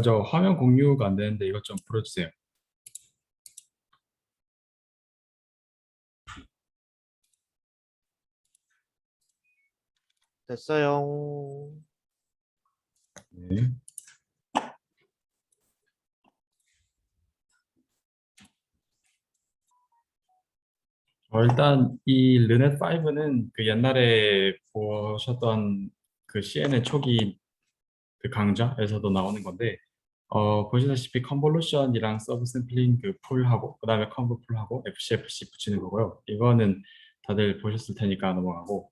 저 화면 공유가 안 되는데 이것 좀 풀어주세요. 됐어요. 네. 일단 이 르넷 5는 그 옛날에 보셨던 그 CNN 초기 그 강좌에서도 나오는 건데, 보시다시피 컨볼루션이랑 서브 샘플링 그 풀하고 그다음에 컨보 풀하고 FCFC 붙이는 거고요. 이거는 다들 보셨을 테니까 넘어가고,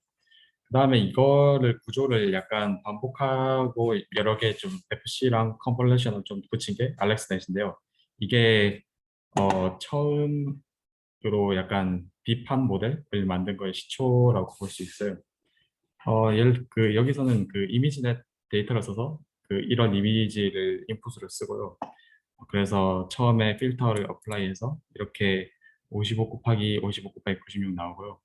그다음에 이거를 구조를 약간 반복하고 여러 개 좀 FC랑 컨볼루션을 좀 붙인 게 알렉스넷인데요. 이게 처음으로 약간 비판 모델을 만든 거의 시초라고 볼 수 있어요. 여기서는 그 이미지넷 데이터를 써서 그 이런 이미지를 인풋으로 쓰고요. 그래서 처음에 필터를 어플라이해서 이렇게 55 곱하기 55 곱하기 96 나오고요.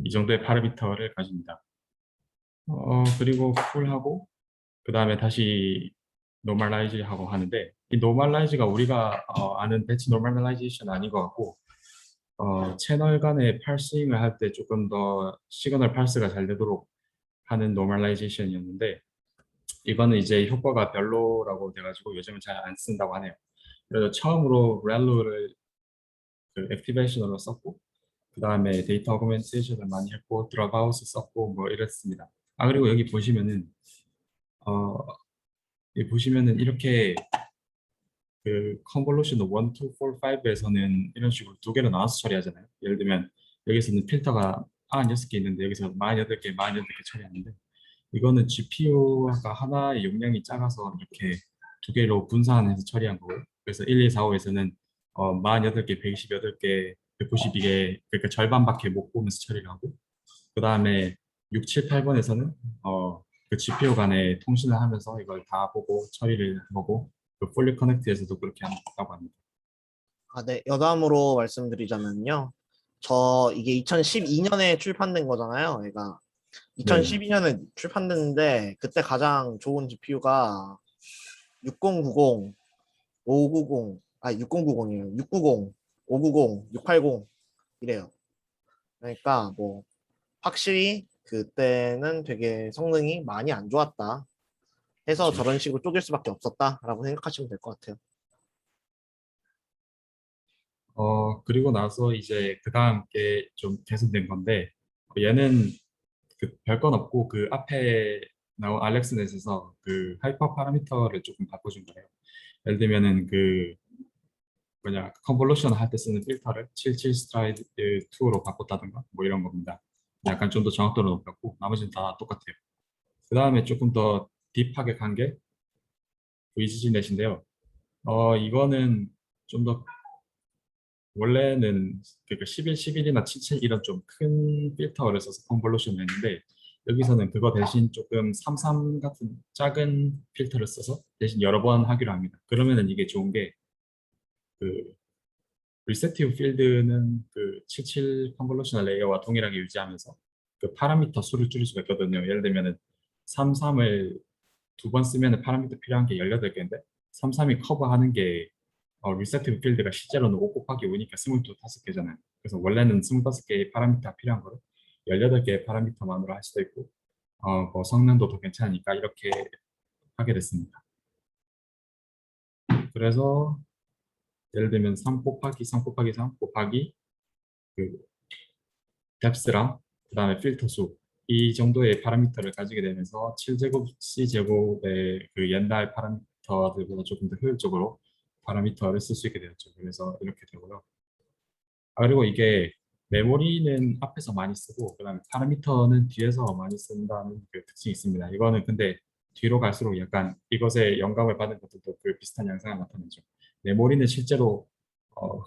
이 정도의 파라미터를 가집니다. 그리고 풀하고 그 다음에 다시 노멀라이즈 하고 하는데, 이 노멀라이즈가 우리가 아는 배치 노멀라이제이션 아닌 것 같고, 채널 간의 팔싱을 할 때 조금 더 시그널 팔스가 잘 되도록 하는 노멀라이제이션이었는데, 이거는 이제 효과가 별로라고 돼가지고 요즘은 잘 안 쓴다고 하네요. 그래서 처음으로 렐로를 그 액티베이션으로 썼고, 그 다음에 데이터 어그멘테이션을 많이 했고, 드랍아웃을 썼고 뭐 이랬습니다. 그리고 어, 여기 보시면은 이렇게 그 컨볼루션 1, 2, 4, 5에서는 이런 식으로 두 개로 나눠서 처리하잖아요. 예를 들면 여기서는 필터가 96개 있는데 여기서 48개, 48개 처리하는데, 이거는 GPU가 하나의 용량이 작아서 이렇게 두 개로 분산해서 처리한 거고요. 그래서 1, 2, 4, 5에서는 48개, 128개, 192개, 그러니까 절반밖에 못 보면서 처리를 하고, 그 다음에 6, 7, 8번에서는 그 GPU 간에 통신을 하면서 이걸 다 보고 처리를 하고, 그 풀리 커넥트에서도 그렇게 한다고 합니다. 네. 여담으로 말씀드리자면요. 이게 2012년에 출판된 거잖아요. 얘가 네. 2012년에 출판됐는데 그때 가장 좋은 GPU가 6090, 590, 6090이에요. 690, 590, 680 이래요. 그러니까 뭐 확실히 그때는 되게 성능이 많이 안 좋았다 해서 그렇죠. 저런 식으로 쪼갤 수밖에 없었다라고 생각하시면 될 것 같아요. 그리고 나서 이제 그 다음 게 좀 개선된 건데, 얘는 그 별건 없고 그 앞에 나온 알렉스넷에서 그 하이퍼 파라미터를 조금 바꿔준 거예요. 예를 들면은 그 뭐냐 컨볼루션 할 때 쓰는 필터를 77 스트라이드 2로 바꿨다든가 뭐 이런 겁니다. 약간 좀 더 정확도를 높였고 나머지는 다 똑같아요. 그 다음에 조금 더 딥하게 간 게 VGG넷인데요. 이거는 좀 더 원래는 그러니까 11, 11이나 77 이런 좀 큰 필터를 써서 컨볼루션을 했는데, 여기서는 그거 대신 조금 33 같은 작은 필터를 써서 대신 여러 번 하기로 합니다. 그러면은 이게 좋은 게 그 리셉티브 필드는 그 77 컨볼루셔널 레이어와 동일하게 유지하면서 그 파라미터 수를 줄일 수가 있거든요. 예를 들면은 33을 두 번 쓰면 파라미터 필요한 게 18개인데 33이 커버하는 게 리셉티브 필드가 실제로는 5 곱하기 5니까 25개잖아요. 그래서 원래는 25개의 파라미터가 필요한 거를 18개의 파라미터만으로 할 수도 있고, 뭐 성능도 더 괜찮으니까 이렇게 하게 됐습니다. 그래서 예를 들면 3 곱하기 3 곱하기 3 곱하기 그 뎁스랑 그다음에 필터 수, 이 정도의 파라미터를 가지게 되면서 7제곱 C제곱의 그 옛날 파라미터들보다 조금 더 효율적으로 파라미터를 쓸 수 있게 되었죠. 그래서 이렇게 되고요. 그리고 이게 메모리는 앞에서 많이 쓰고 그다음에 파라미터는 뒤에서 많이 쓴다는 그 특징이 있습니다. 이거는 근데 뒤로 갈수록 약간 이것에 영감을 받은 것들도 그 비슷한 양상을 나타내죠. 메모리는 실제로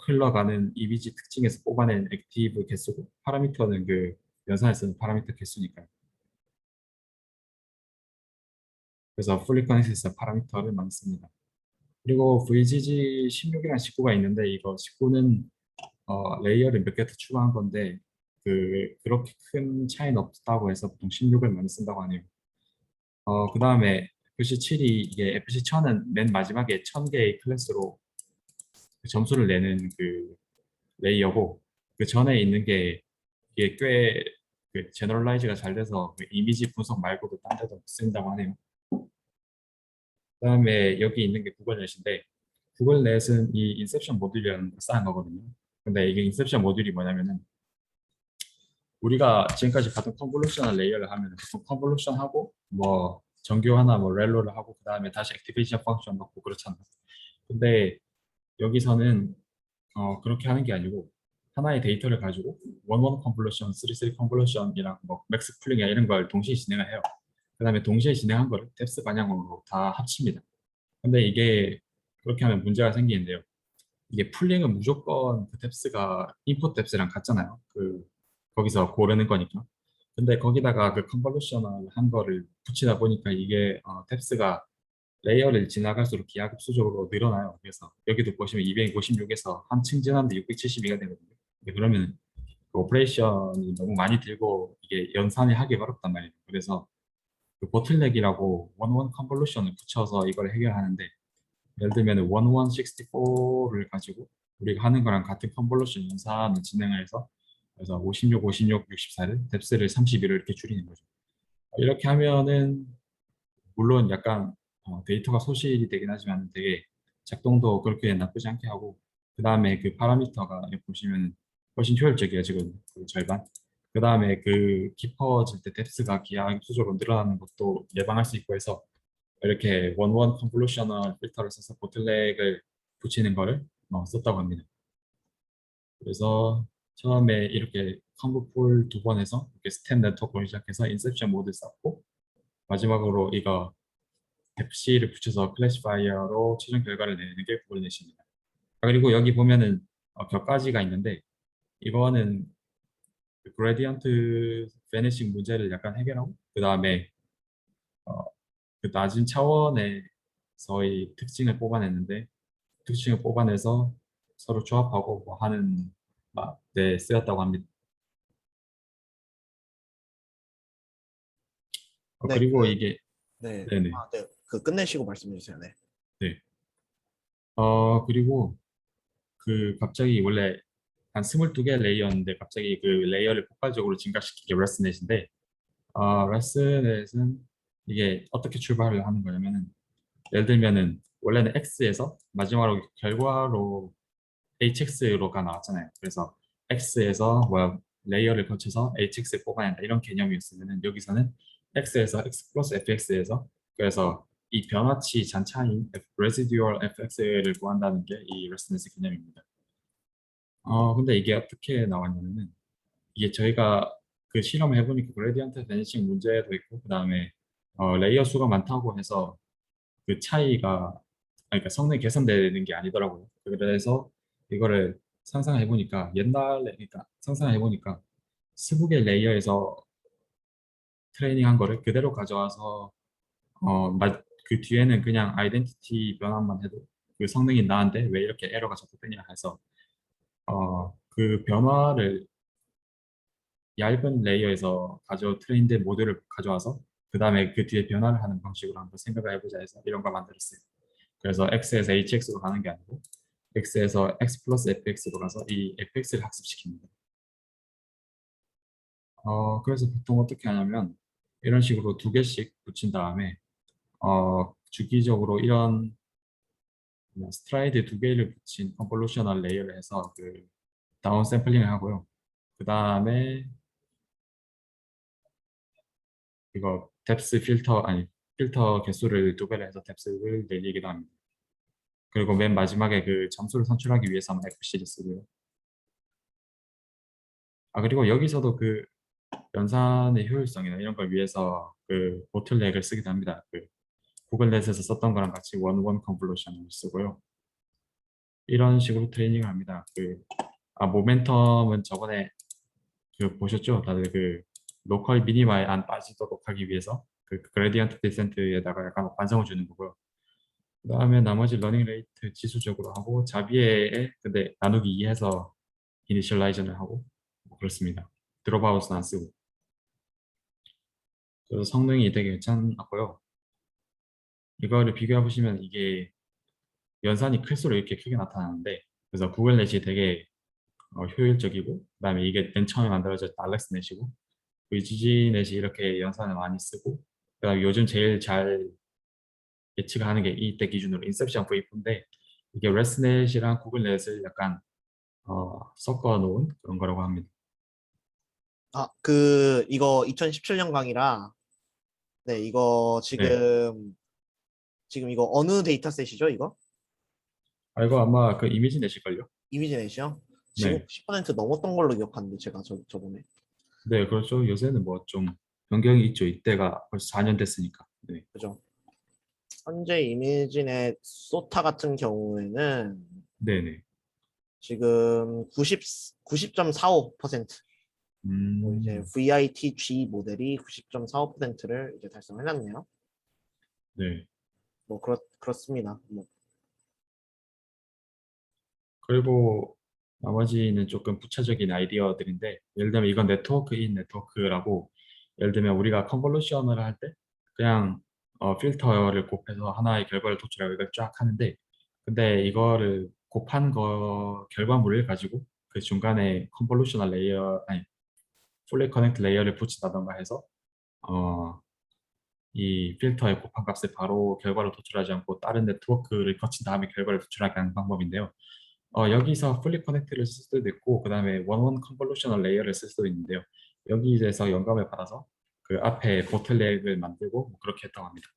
흘러가는 이미지 특징에서 뽑아낸 액티브 개수고, 파라미터는 그 연산에 쓰는 파라미터 개수니까요. 그래서 풀리 커넥트에서 파라미터를 많이 씁니다. 그리고 VGG 16이랑 19가 있는데, 이거 19는 레이어를 몇 개 더 추가한 건데 그렇게 큰 차이는 없다고 해서 보통 16을 많이 쓴다고 하네요. 그 다음에 FC7이 이게 FC1000은 맨 마지막에 1000개의 클래스로 그 점수를 내는 그 레이어고 그 전에 있는 게 이게 꽤그 제너럴라이즈가 잘 돼서 그 이미지 분석 말고도 딴 데도 쓰인다고 하네요. 그다음에 여기 있는 게 구글넷인데 구글넷은 이 인셉션 모듈이라는 걸 쌓은 거거든요. 근데 이게 인셉션 모듈이 뭐냐면은 우리가 지금까지 봤던 컨볼루션을 레이어를 하면 보통 컨볼루션 하고 뭐 정규 하나 뭐 렐로를 하고 그 다음에 다시 액티베이션 펑션 넣고 그렇잖아. 근데 여기서는 그렇게 하는 게 아니고 하나의 데이터를 가지고 원원 컨볼루션, 쓰리 컨볼루션이랑 뭐 맥스 풀링이나 이런 걸 동시에 진행을 해요. 그 다음에 동시에 진행한 거를 뎁스 방향으로 다 합칩니다. 근데 이게 그렇게 하면 문제가 생기는데요. 이게 풀링은 무조건 그 뎁스가 인풋 뎁스랑 같잖아요. 그 거기서 고르는 거니까. 근데 거기다가 그 컨볼루션을 한 거를 붙이다 보니까 이게 뎁스가 레이어를 지나갈수록 기하급수적으로 늘어나요. 그래서 여기도 보시면 256에서 한층 지났는데 672가 되거든요. 근데 그러면 그 오퍼레이션이 너무 많이 들고 이게 연산이 하기 어렵단 말이에요. 그래서 그 보틀넥이라고 원원 컨볼루션을 붙여서 이걸 해결하는데 예를 들면 1164를 가지고 우리가 하는 거랑 같은 컨볼루션 연산을 진행을 해서 그래서 56, 56, 64를 뎁스를 32를 이렇게 줄이는 거죠. 이렇게 하면은 물론 약간 데이터가 소실이 되긴 하지만 되게 작동도 그렇게 나쁘지 않게 하고 그 다음에 그 파라미터가 여기 보시면 훨씬 효율적이어지거든요. 그 절반. 그 다음에 그 깊어질 때 뎁스가 기하급수적으로 늘어나는 것도 예방할 수 있고 해서 이렇게 원원 컨볼루셔널 필터를 써서 보틀렉을 붙이는 거를 썼다고 합니다. 그래서 처음에 이렇게 컴브풀 두 번 해서 이렇게 스텝 네트워크를 시작해서 인셉션 모드 쌓고 마지막으로 이거 FC를 붙여서 클래시파이어로 최종 결과를 내는 게 구글넷입니다. 그리고 여기 보면은 몇 가지가 있는데 이거는 그레디언트 베니싱 문제를 약간 해결하고 그 다음에 그 낮은 차원에서의 특징을 뽑아냈는데 특징을 뽑아내서 서로 조합하고 뭐 하는 데 쓰였다고 합니다. 네, 그리고 이게 네. 네네 아, 네. 그 끝내시고 말씀해 주세요. 네. 네. 그리고 그 갑자기 원래 한 22개 레이어인데 갑자기 그 레이어를 폭발적으로 증가시킨 게 레스넷인데 레스넷은 이게 어떻게 출발을 하는 거냐면은 예를 들면은 원래는 X에서 마지막으로 결과로 HX로가 나왔잖아요. 그래서 X에서 뭐야 레이어를 거쳐서 HX를 뽑아낸다 이런 개념이었으면은 여기서는 X에서 X 플러스 FX에서 그래서 이 변화치 잔차인 residual FX를 구한다는 게 이 레스넷의 개념입니다. 근데 이게 어떻게 나왔냐면은 이게 저희가 그 실험을 해보니까 그레디언트 베니싱 문제도 있고 그다음에 레이어 수가 많다고 해서 그 차이가 그러니까 성능이 개선되는 게 아니더라고요. 그래서 이거를 상상해 보니까 옛날에 그러니까 상상해 보니까 20개 레이어에서 트레이닝한 거를 그대로 가져와서 그 뒤에는 그냥 아이덴티티 변환만 해도 그 성능이 나은데 왜 이렇게 에러가 자꾸 뜨냐 해서 그 변화를 얇은 레이어에서 트레인된 모델을 가져와서 그 다음에 그 뒤에 변화를 하는 방식으로 한번 생각을 해보자 해서 이런 걸 만들었어요. 그래서 X에서 HX로 가는 게 아니고 X에서 X 플러스 FX로 가서 이 FX를 학습시킵니다. 그래서 보통 어떻게 하냐면 이런 식으로 두 개씩 붙인 다음에 주기적으로 이런 스트라이드 두 개를 붙인 컨볼루셔널 레이어를 해서 그 다운 샘플링을 하고요. 그 다음에 이거 뎁스 필터 아니 필터 개수를 두 배로 해서 뎁스를 내리기도 합니다. 그리고 맨 마지막에 그 점수를 선출하기 위해서는 FC를 쓰고요. 그리고 여기서도 그 연산의 효율성이나 이런 걸 위해서 그 보틀넥을 쓰기도 합니다. 그 구글넷에서 썼던 거랑 같이 원원 컨볼루션을 쓰고요. 이런 식으로 트레이닝을 합니다. 모멘텀은 저번에 그 보셨죠? 다들 그 로컬 미니마에 안 빠지도록 하기 위해서 그 그레디언트 디센트에다가 약간 반성을 주는 거고요. 그다음에 나머지 러닝 레이트 지수적으로 하고 자비에에 근데 나누기 2 해서 이니셜라이저를 하고 뭐 그렇습니다. 드롭아웃은 안 쓰고 그래서 성능이 되게 괜찮았고요. 이거를 비교해 보시면 이게 연산이 클수록 이렇게 크게 나타나는데, 그래서 구글 넷이 되게 효율적이고, 그다음에 이게 맨 처음에 만들어졌던 알렉스 넷이고, VGG 넷이 이렇게 연산을 많이 쓰고, 그다음에 요즘 제일 잘 예측하는 게 이때 기준으로 인셉션 V4인데, 이게 레스넷이랑 구글 넷을 약간 섞어 놓은 그런 거라고 합니다. 그 이거 2017년 강의라 네, 이거 네. 지금 이거 어느 데이터셋이죠, 이거? 아, 이거 아마 그 이미지 넷일걸요? 이미지넷이요? 지금 네. 10% 넘었던 걸로 기억하는데 제가 저번에. 네, 그렇죠. 요새는 뭐 좀 변경이 있죠. 이때가 벌써 4년 됐으니까. 네. 그죠? 현재 이미지넷 소타 같은 경우에는 네네. 지금 90.45%, 이제 음, VITG 모델이 90.45%를 이제 달성해놨네요. 네. 뭐 그렇습니다. 뭐 그리고 나머지는 조금 부차적인 아이디어들인데, 예를 들면 이건 네트워크인 네트워크라고, 예를 들면 우리가 컨볼루션을 할 때 그냥 필터를 곱해서 하나의 결과를 도출하고 이걸 쫙 하는데, 근데 이거를 곱한 거 결과물을 가지고 그 중간에 컨볼루셔널 레이어, 아니 풀리 커넥트 레이어를 붙인다던가 해서 어, 이 필터의 곱한 값을 바로 결과로 도출하지 않고 다른 네트워크를 거친 다음에 결과를 도출하게 하는 방법인데요. 여기서 풀리 커넥트를 쓸 수도 있고, 그 다음에 원원 컨볼루셔널 레이어를 쓸 수도 있는데요. 여기에서 영감을 받아서 그 앞에 보틀렉을 만들고 뭐 그렇게 했다고 합니다.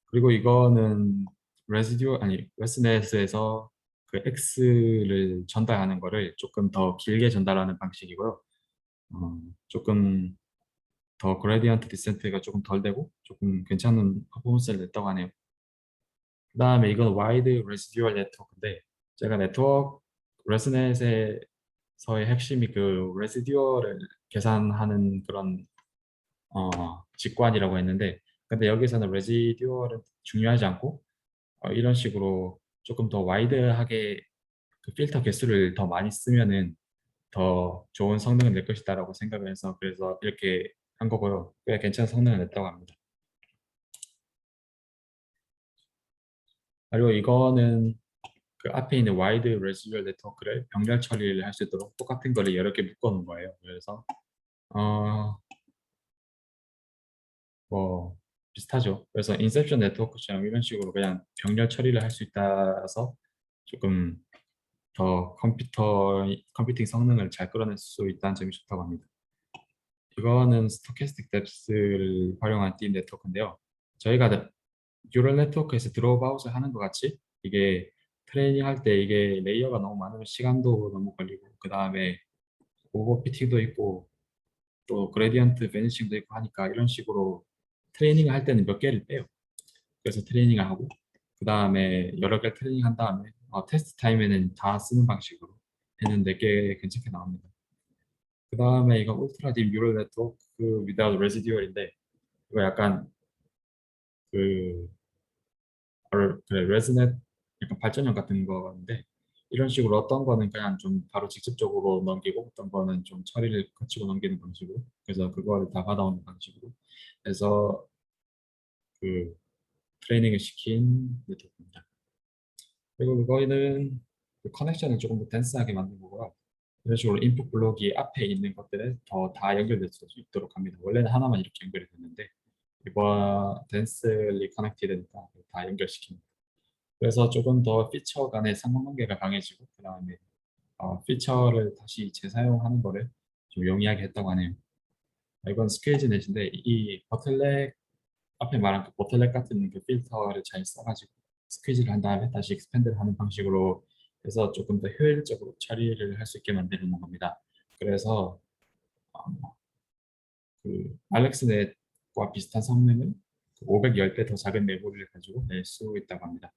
그리고 이거는 레지듀어 아니 웨스넷에서 그 X를 전달하는 거를 조금 더 길게 전달하는 방식이고요. 조금 더 그레디언트 디센트가 조금 덜 되고 조금 괜찮은 퍼포먼스를 냈다고 하네요. 그 다음에 이건 와이드 레지듀얼 네트워크인데, 제가 네트워크 레스넷에서의 핵심이 그 레지듀얼을 계산하는 그런 직관이라고 했는데, 근데 여기서는 레지듀얼은 중요하지 않고 이런 식으로 조금 더 와이드하게 그 필터 개수를 더 많이 쓰면은 더 좋은 성능을 낼 것이다라고 생각을 해서 그래서 이렇게 한 거고요. 꽤 괜찮은 성능을 냈다고 합니다. 그리고 이거는 그 앞에 있는 와이드 레지듀얼 네트워크를 병렬 처리를 할 수 있도록 똑같은 거를 여러 개 묶어 놓은 거예요. 그래서 어, 뭐 비슷하죠. 그래서 인셉션 네트워크처럼 이런 식으로 그냥 병렬 처리를 할 수 있다라서 조금 더 컴퓨팅 성능을 잘 끌어낼 수 있다는 점이 좋다고 합니다. 이거는 스토캐스틱 뎁스를 활용한 딥 네트워크인데요. 저희가 뉴럴 네트워크에서 드롭아웃을 하는 것 같이 이게 트레이닝 할 때 이게 레이어가 너무 많으면 시간도 너무 걸리고, 그 다음에 오버피팅도 있고 또 그레디언트 베니싱도 있고 하니까 이런 식으로 트레이닝을 할 때는 몇 개를 빼요. 그래서 트레이닝을 하고 그 다음에 여러 개 트레이닝 한 다음에 테스트 타임에는 다 쓰는 방식으로 했는데 꽤 괜찮게 나옵니다. 그 다음에 이건 울트라 딥 뉴럴 네트워크 without residual인데, 이거 약간 그 그래, 레즈넷 약간 발전형 같은 거인데, 이런 식으로 어떤 거는 그냥 좀 바로 직접적으로 넘기고 어떤 거는 좀 처리를 거치고 넘기는 방식으로, 그래서 그거를 다 받아오는 방식으로 해서 그 트레이닝을 시킨 네트워크입니다. 그리고 그거는 그 커넥션을 조금 더 덴스하게 만든 거고요. 이런 식으로 인풋 블록이 앞에 있는 것들을 더 다 연결될 수 있도록 합니다. 원래는 하나만 이렇게 연결이 됐는데 이번 덴스리 커넥티드니까 다 연결시킵니다. 그래서 조금 더 피처 간의 상관관계가 강해지고, 그 다음에 피처를 다시 재사용하는 거를 좀 용이하게 했다고 하네요. 이건 스퀘이지 넷인데 이 버틀렉 앞에 말한 그 버틀렉 같은 그 필터를 잘 써가지고 스퀘이지를 한 다음에 다시 익스펜드를 하는 방식으로 해서 조금 더 효율적으로 처리를 할 수 있게 만드는 겁니다. 그래서 그 알렉스넷과 비슷한 성능을 510배 더 작은 메모리를 가지고 낼 수 있다고 합니다.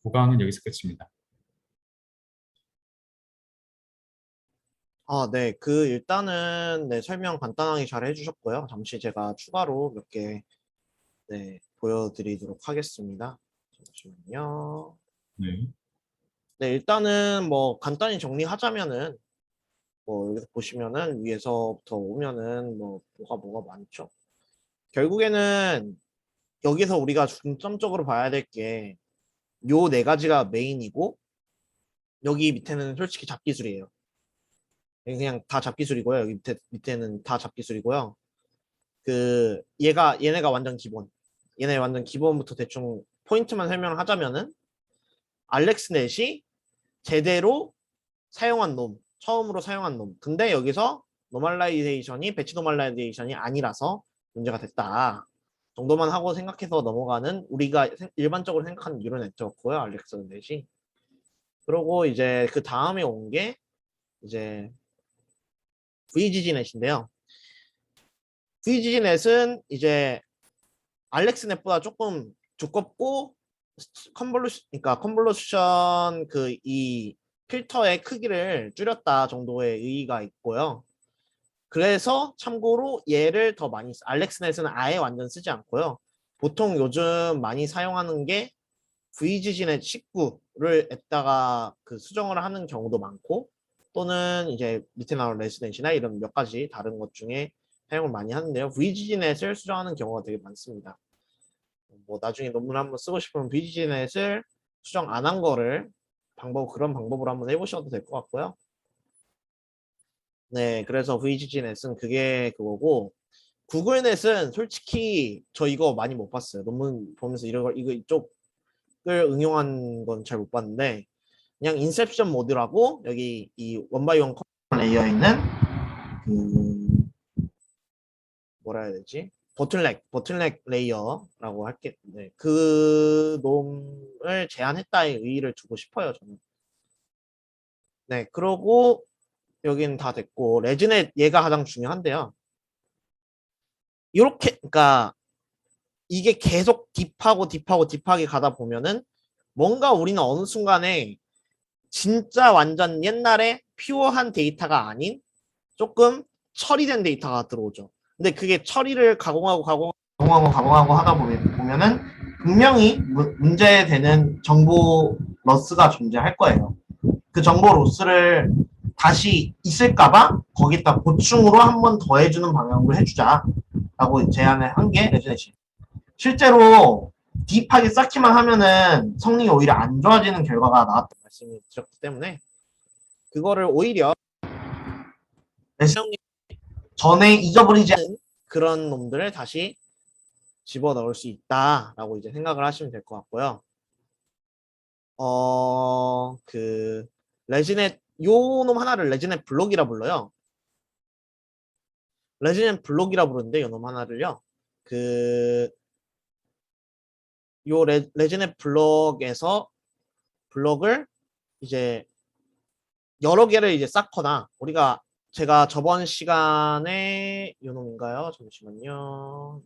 구강은 여기서 끝입니다. 네, 그 일단은 네, 설명 간단하게 잘 해주셨고요. 잠시 제가 추가로 몇 개 보여드리도록 하겠습니다. 잠시만요. 네. 네, 일단은 뭐 간단히 정리하자면은 뭐 여기서 보시면은 위에서부터 오면은 뭐 뭐가 많죠. 결국에는 여기서 우리가 중점적으로 봐야 될 게 요 네 가지가 메인이고 여기 밑에는 솔직히 잡기술이에요. 그냥 다 잡기술이고요. 여기 밑에는 다 잡기술이고요. 그 얘네가 완전 기본. 얘네 완전 기본부터 대충 포인트만 설명을 하자면은 알렉스 넷이 제대로 사용한 놈, 처음으로 사용한 놈. 근데 여기서 노멀라이제이션이 배치 노멀라이제이션이 아니라서 문제가 됐다. 정도만 하고 생각해서 넘어가는 우리가 일반적으로 생각하는 뉴럴 네트워크고요. 알렉스 넷이. 그리고 이제 그 다음에 온 게 이제 VGG넷인데요. VGG넷은 이제 알렉스넷보다 조금 두껍고 컨볼루션 그 이 필터의 크기를 줄였다 정도의 의의가 있고요. 그래서 참고로 얘를 더 많이 알렉스넷은 아예 완전 쓰지 않고요. 보통 요즘 많이 사용하는 게 VGG넷 19를 에다가 그 수정을 하는 경우도 많고 또는 이제 밑에 나온 레지넷이나 이런 몇 가지 다른 것 중에 사용을 많이 하는데요. VGG넷을 수정하는 경우가 되게 많습니다. 뭐 나중에 논문 한번 쓰고 싶으면 VGG넷을 수정 안 한 거를 그런 방법으로 한번 해보셔도 될 것 같고요. 네, 그래서 VGG넷은 그게 그거고 구글넷은 솔직히 저 이거 많이 못 봤어요. 논문 보면서 이거 이쪽을 응용한 건 잘 못 봤는데 그냥 인셉션 모드라고 여기 이 원바이원 레이어에 있는 그 뭐라 해야 되지? 보틀넥 레이어라고 할게. 네, 그 놈을 제한했다의 의의를 두고 싶어요, 저는. 네, 그러고 여기는 다 됐고 레즈넷 얘가 가장 중요한데요. 이렇게 그러니까 이게 계속 딥하게 가다 보면은 뭔가 우리는 어느 순간에 진짜 완전 옛날에 퓨어한 데이터가 아닌 조금 처리된 데이터가 들어오죠. 근데 그게 처리를 가공하고 하다 보면은 분명히 문제되는 정보 로스가 존재할 거예요. 그 정보 로스를 다시 있을까봐 거기다 보충으로 한 번 더 해주는 방향으로 해주자라고 제안을 한 게 레즈넷이. 실제로 딥하게 쌓기만 하면은 성능이 오히려 안 좋아지는 결과가 나왔던 말씀을 드렸기 때문에 그거를 오히려 전에 잊어버리지 않은 그런 놈들을 다시 집어넣을 수 있다라고 이제 생각을 하시면 될 것 같고요. 그 레지넷 요 놈 하나를 레지넷 블록이라 불러요. 레지넷 블록이라 부르는데 요 놈 하나를요. 그 요 레지넷 블록을 이제 여러 개를 이제 쌓거나 제가 저번 시간에 요 놈인가요? 잠시만요.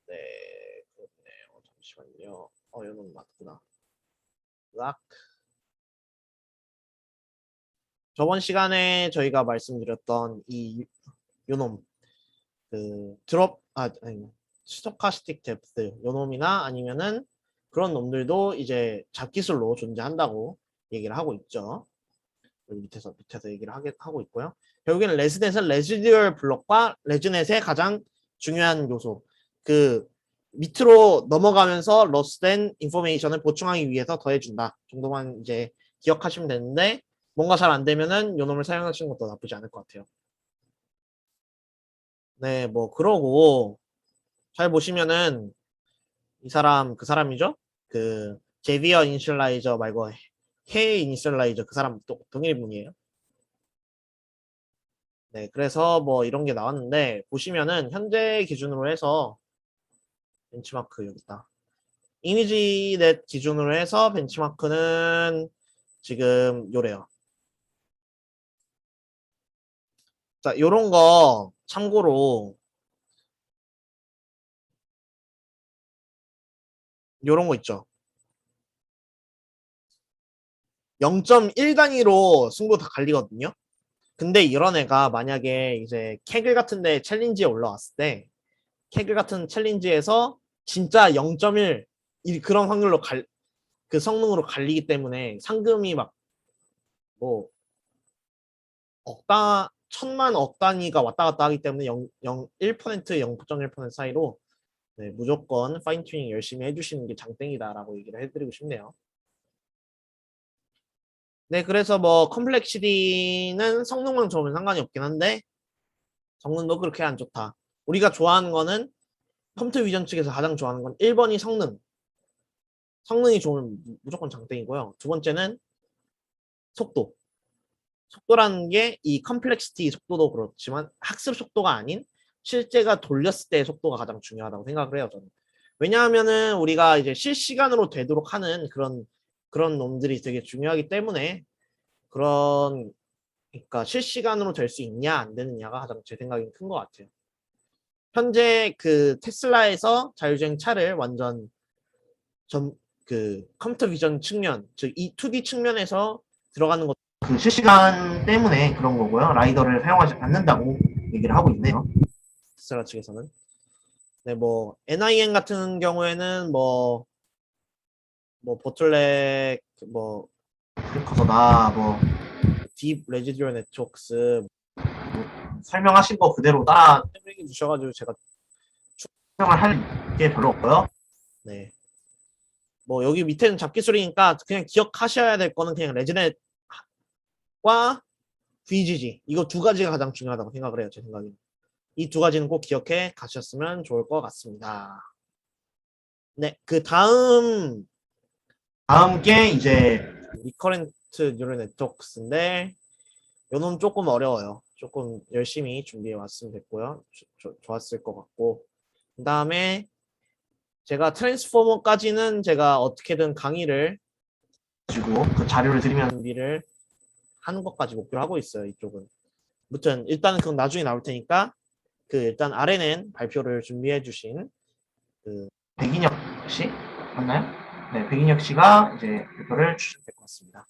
네, 그렇네요. 잠시만요. 요 놈 맞구나. 락. 저번 시간에 저희가 말씀드렸던 이 요놈 그 아니 스토카스틱 뎁스 요놈이나 아니면은 그런 놈들도 이제 잡기술로 존재한다고 얘기를 하고 있죠. 여기 밑에서 얘기를 하고 있고요. 결국에는 레즈넷은 레지듀얼 블록과 레즈넷의 가장 중요한 요소. 그 밑으로 넘어가면서 로스된 인포메이션을 보충하기 위해서 더해준다 정도만 이제 기억하시면 되는데 뭔가 잘 안 되면은 요놈을 사용하시는 것도 나쁘지 않을 것 같아요. 네, 뭐 그러고 잘 보시면은 그 사람이죠? 그 제비어 이니셜라이저 말고 해 이니셜라이저 그 사람 또 동일 분이에요. 네, 그래서 뭐 이런 게 나왔는데 보시면은 현재 기준으로 해서 벤치마크 여기 있다. 이미지넷 기준으로 해서 벤치마크는 지금 요래요. 자, 요런 거 참고로 요런 거 있죠. 0.1 단위로 승부 다 갈리거든요. 근데 이런 애가 만약에 이제 캐글 같은 데 챌린지에 올라왔을 때 캐글 같은 챌린지에서 진짜 0.1 그런 확률로 그 성능으로 갈리기 때문에 상금이 막 뭐 천만 억 단위가 왔다 갔다 하기 때문에 1%, 0.1% 사이로 네, 무조건 파인 튜닝 열심히 해주시는 게 장땡이다라고 얘기를 해드리고 싶네요. 네, 그래서 뭐 컴플렉시티는 성능만 좋으면 상관이 없긴 한데 성능도 그렇게 안 좋다. 우리가 좋아하는 거는 컴퓨터 비전 측에서 가장 좋아하는 건 1번이 성능. 성능이 좋으면 무조건 장땡이고요. 두 번째는 속도. 속도라는 게 이 컴플렉시티 속도도 그렇지만 학습 속도가 아닌 실제가 돌렸을 때의 속도가 가장 중요하다고 생각을 해요, 저는. 왜냐하면은 우리가 이제 실시간으로 되도록 하는 그런 놈들이 되게 중요하기 때문에 그러니까 실시간으로 될 수 있냐 안 되느냐가 가장 제 생각엔 큰 것 같아요. 현재 그 테슬라에서 자율주행 차를 완전 그 컴퓨터 비전 측면, 즉 이 2D 측면에서 들어가는 것, 그 실시간 때문에 그런 거고요. 라이더를 사용하지 않는다고 얘기를 하고 있네요. 테슬라 측에서는. 네, 뭐 NIN 같은 경우에는 뭐 보틀렉 뭐 프리커서다 딥 레지듀얼 네트워크스 설명하신 거 그대로 따라 설명해 주셔가지고 제가 설명을 할 게 별로 없고요. 네. 뭐 여기 밑에는 잡기 소리니까 그냥 기억하셔야 될 거는 그냥 레지넷과 VGG 이거 두 가지가 가장 중요하다고 생각을 해요. 제 생각에는. 이 두 가지는 꼭 기억해 가셨으면 좋을 것 같습니다. 네, 그 다음 게 이제 리커렌트 뉴럴 네트워크스인데 요놈 조금 어려워요. 조금 열심히 준비해 왔으면 됐고요. 좋았을 것 같고 그 다음에 제가 트랜스포머까지는 제가 어떻게든 강의를 가지고 그 자료를 드리면 준비를 하는 것까지 목표로 하고 있어요. 이쪽은. 아무튼 일단은 그건 나중에 나올 테니까 그 일단 아래는 발표를 준비해 주신 그 백인혁 씨 맞나요? 네, 백인혁 씨가 이제 발표를 주시면 될 것 같습니다.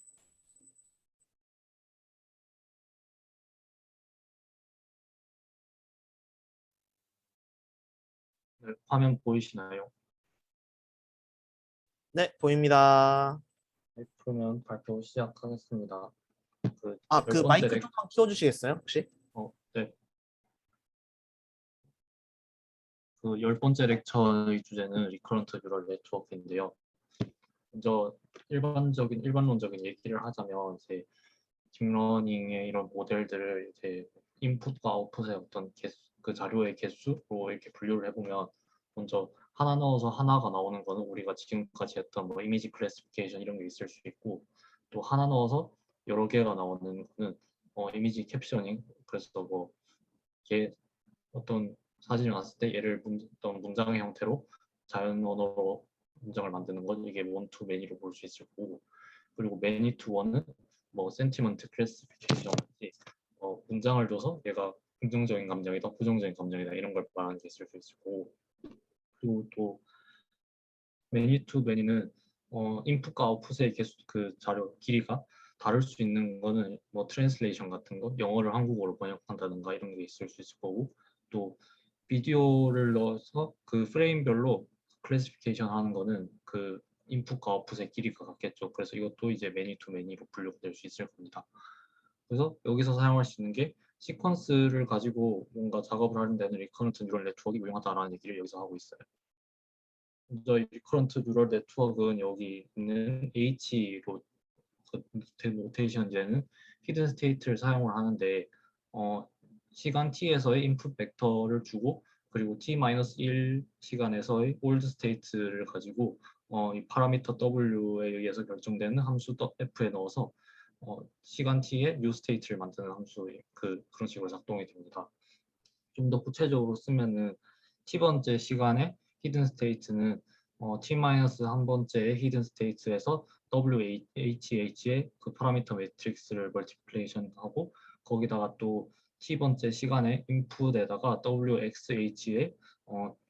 네, 화면 보이시나요? 네, 보입니다. 네, 그러면 발표 시작하겠습니다. 그 그 열 번째 마이크 좀만 키워주시겠어요, 혹시? 네. 그 열 번째 렉처의 주제는 리커런트 뉴럴 네트워크인데요. 먼저 일반론적인 얘기를 하자면 이제 딥러닝의 이런 모델들을 이제 인풋과 아웃풋의 어떤 그 자료의 개수로 이렇게 분류를 해보면 먼저 하나 넣어서 하나가 나오는 거는 우리가 지금까지 했던 뭐 이미지 클래시피케이션 이런 게 있을 수 있고 또 하나 넣어서 여러 개가 나오는 거는 이미지 캡셔닝 그래서 뭐 이게 어떤 사진을 봤을 때 얘를 어떤 문장의 형태로 자연 언어로 문장을 만드는 건 이게 원투 매니로 볼 수 있을 거고 그리고 매니 투 원은 뭐 센티먼트 클래시피케이션 문장을 줘서 얘가 긍정적인 감정이다 부정적인 감정이다 이런 걸 말하는 게 있을 수 있을 거고 그리고 또 매니 투 매니는 인풋과 아웃풋의 개수 그 자료 길이가 다를 수 있는 거는 뭐 트랜슬레이션 같은 거 영어를 한국어로 번역한다든가 이런 게 있을 수 있을 거고 또 비디오를 넣어서 그 프레임별로 클래시피케이션 하는 거는 그 인풋과 아웃풋의 길이가 같겠죠. 그래서 이것도 이제 매니 투 매니로 분류가 될 수 있을 겁니다. 그래서 여기서 사용할 수 있는 게 시퀀스를 가지고 뭔가 작업을 하는 데는 리커런트 뉴럴 네트워크가 유용하다라는 얘기를 여기서 하고 있어요. 먼저 리커런트 뉴럴 네트워크는 여기 있는 H로 노테이션 되는 히든 스테이트를 사용을 하는데 시간 t에서의 인풋 벡터를 주고 그리고 t-1 시간에서의 올드 스테이트를 가지고 이 파라미터 w에 의해서 결정되는 함수 f에 넣어서 시간 t의 new 스테이트를 만드는 함수의 그런 식으로 작동이 됩니다. 좀 더 구체적으로 쓰면은 t번째 시간에 히든 스테이트는 t-한 번째의 히든 스테이트에서 WHH의 그 파라미터 매트릭스를 멀티플레이션하고 거기다가 또 t번째 시간에 인풋에다가 WXH의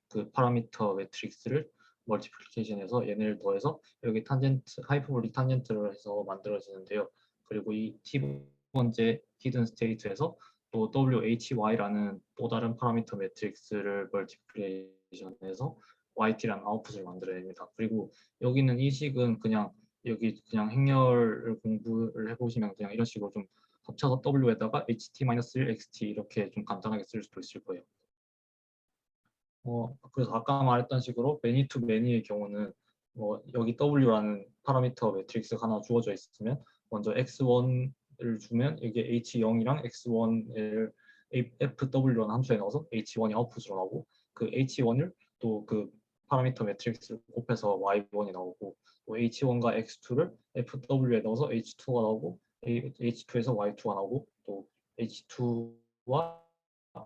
그 파라미터 매트릭스를 멀티플리케이션해서 얘네를 더해서 여기 탄젠트 하이퍼볼릭 탄젠트를 해서 만들어지는데요. 그리고 이 t번째 히든 스테이트에서 또 WHY라는 또 다른 파라미터 매트릭스를 멀티플레이션해서 YT라는 아웃풋을 만들어냅니다. 그리고 여기는 이 식은 그냥 여기 그냥 행렬을 공부를 해보시면 그냥 이런 식으로 좀 합쳐서 W에다가 HT-1 XT 이렇게 좀 간단하게 쓸 수도 있을 거예요. 그래서 아까 말했던 식으로 many to many의 경우는 여기 W라는 파라미터 매트릭스 하나 주어져 있으면 먼저 x1을 주면 이게 h0이랑 x1을 fw라는 함수에 넣어서 h1이 아웃풋으로 나오고 그 h1을 또 그 파라미터 매트릭스를 곱해서 y1이 나오고 또 h1과 x2를 fw에 넣어서 h2가 나오고 h2에서 y2가 나오고 또 h2와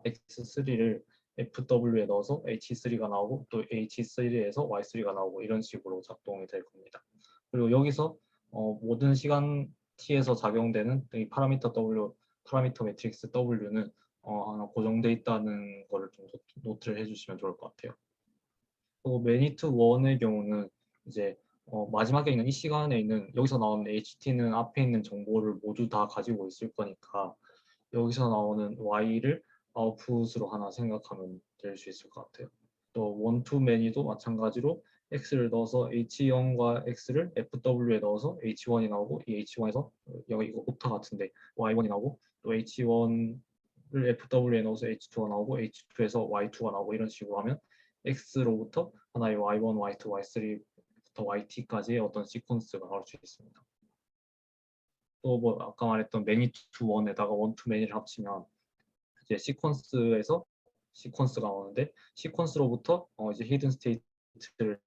x3를 FW에 넣어서 H3가 나오고 또 H3에서 Y3가 나오고 이런 식으로 작동이 될 겁니다. 그리고 여기서 모든 시간 t에서 작용되는 이 파라미터 W, 파라미터 매트릭스 W는 하나 고정돼 있다는 거를 좀 노트를 해주시면 좋을 것 같아요. 또 many to one의 경우는 이제 마지막에 있는 이 시간에 있는 여기서 나오는 HT는 앞에 있는 정보를 모두 다 가지고 있을 거니까 여기서 나오는 y를 아웃풋으로 하나 생각하면 될 수 있을 것 같아요. 또 one to many도 마찬가지로 x를 넣어서 h0과 x를 fw에 넣어서 h1이 나오고 이 h1에서 여기 이거 옵타 같은데 y1이 나오고 또 h1을 fw에 넣어서 h2가 나오고 h2에서 y2가 나오고 이런 식으로 하면 x로부터 하나의 y1, y2, y3부터 yt까지의 어떤 시퀀스가 나올 수 있습니다. 또 뭐 아까 말했던 many to one에다가 one to many를 합치면 이제 시퀀스에서 시퀀스가 나오는데 시퀀스로부터 이제 히든 스테이트를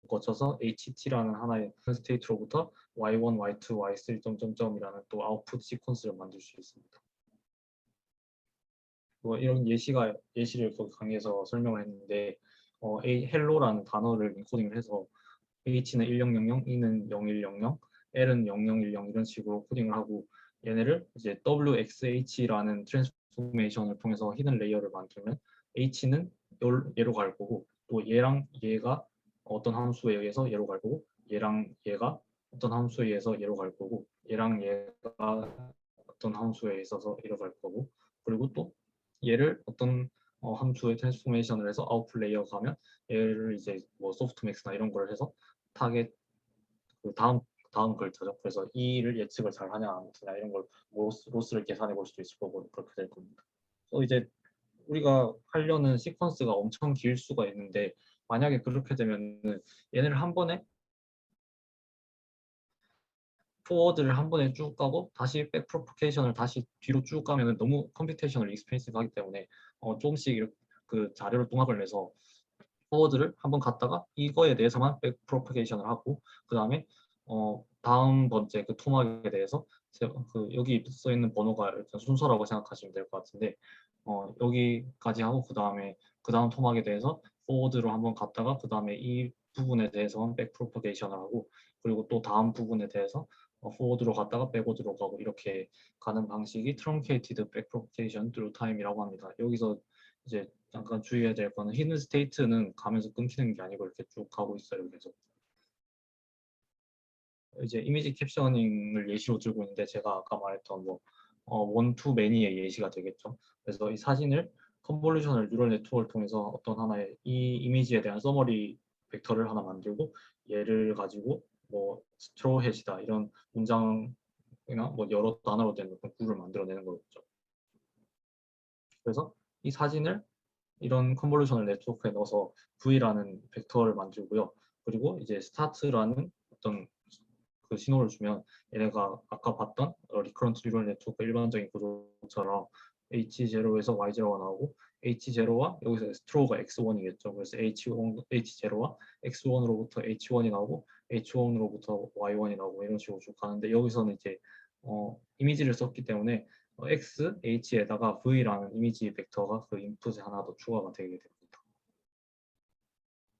거쳐서 HT라는 하나의 스테이트로부터 Y1, Y2, Y3 점점점이라는 또 아웃풋 시퀀스를 만들 수 있습니다. 뭐 이런 예시를 거기 강의에서 설명을 했는데 hello라는 단어를 인코딩을 해서 H는 1000, E는 0100, L은 0010 이런 식으로 코딩을 하고 얘네를 이제 WXH라는 트랜스포메이션을 통해서 히든 레이어를 만들면 H는 얘로 갈 거고 또 얘랑 얘가 어떤 함수에 의해서 얘로 갈 거고 얘랑 얘가 어떤 함수에 의해서 얘로 갈 거고 얘랑 얘가 어떤 함수에 있어서 얘로 갈 거고 그리고 또 얘를 어떤 함수의 트랜스포메이션을 해서 아웃풋 레이어 가면 얘를 이제 뭐 소프트맥스나 이런 걸 해서 타겟 그 다음 글자죠. 그래서 이를 예측을 잘 하냐 안 하냐 이런 걸 로스를 계산해 볼 수도 있을 거고 그렇게 될 겁니다. 이제 우리가 하려는 시퀀스가 엄청 길 수가 있는데 만약에 그렇게 되면은 얘네를 한 번에 포워드를 한 번에 쭉 가고 다시 백 프로포케이션을 다시 뒤로 쭉 가면은 너무 컴퓨테이셔널 익스펜시브 하기 때문에 조금씩 이렇게 그 자료를 통합을 해서 포워드를 한번 갔다가 이거에 대해서만 백 프로포게이션을 하고 그 다음에 다음 번째 그 토막에 대해서 그 여기 써 있는 번호가 일단 순서라고 생각하시면 될 것 같은데 여기까지 하고 그 다음 토막에 대해서 포워드로 한번 갔다가 그 다음에 이 부분에 대해서만 백 프로포게이션을 하고 그리고 또 다음 부분에 대해서 포워드로 갔다가 백워드로 가고 이렇게 가는 방식이 트렁케이티드 백 프로포게이션 through time이라고 합니다. 여기서 이제 잠깐 주의해야 될 거는 히든 스테이트는 가면서 끊기는 게 아니고 이렇게 쭉 가고 있어요. 계속. 이제 이미지 캡셔닝을 예시로 들고 있는데 제가 아까 말했던 뭐 원투 매니의 예시가 되겠죠. 그래서 이 사진을 컨볼루셔널 뉴럴 네트워크를 통해서 어떤 하나의 이 이미지에 대한 서머리 벡터를 하나 만들고 얘를 가지고 뭐 스트로헤시다 이런 문장이나 뭐 여러 단어로 된 어떤 구를 만들어내는 거겠죠. 그래서 이 사진을 이런 컨볼루셔널 네트워크에 넣어서 V라는 벡터를 만들고요. 그리고 이제 스타트라는 어떤 그 신호를 주면 얘네가 아까 봤던 리커런트 뉴럴 네트워크 일반적인 구조처럼 H0에서 Y0가 나오고 H0와 여기서 스트로가 X1이겠죠. 그래서 H0와 X1으로부터 H1이 나오고 H1으로부터 Y1이 나오고 이런 식으로 쭉 가는데 여기서는 이제 이미지를 썼기 때문에 X, H에다가 V라는 이미지 벡터가 그 인풋에 하나 더 추가가 되게 됩니다.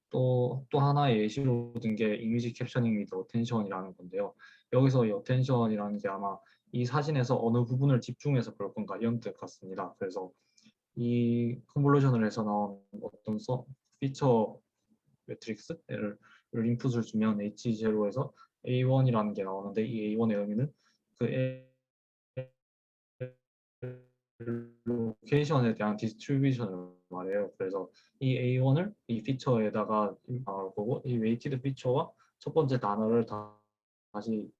또 하나의 예시로 든 게 이미지 캡셔닝 위드 어텐션이라는 건데요. 여기서 이 어텐션이라는 게 아마 이 사진에서 어느 부분을 집중해서 볼 건가 이런 뜻 같습니다. 그래서 이 컨볼루션을 해서 나온 어떤 피처 매트릭스를 인풋을 주면 H0에서 A1이라는 게 나오는데 이 A1의 의미는 그 로케이션에 대한 디스트리뷰션을 말해요. 그래서 이 A1을 이 피처에다가 나올 거고 이 웨이티드 피처와 첫 번째 단어를 다시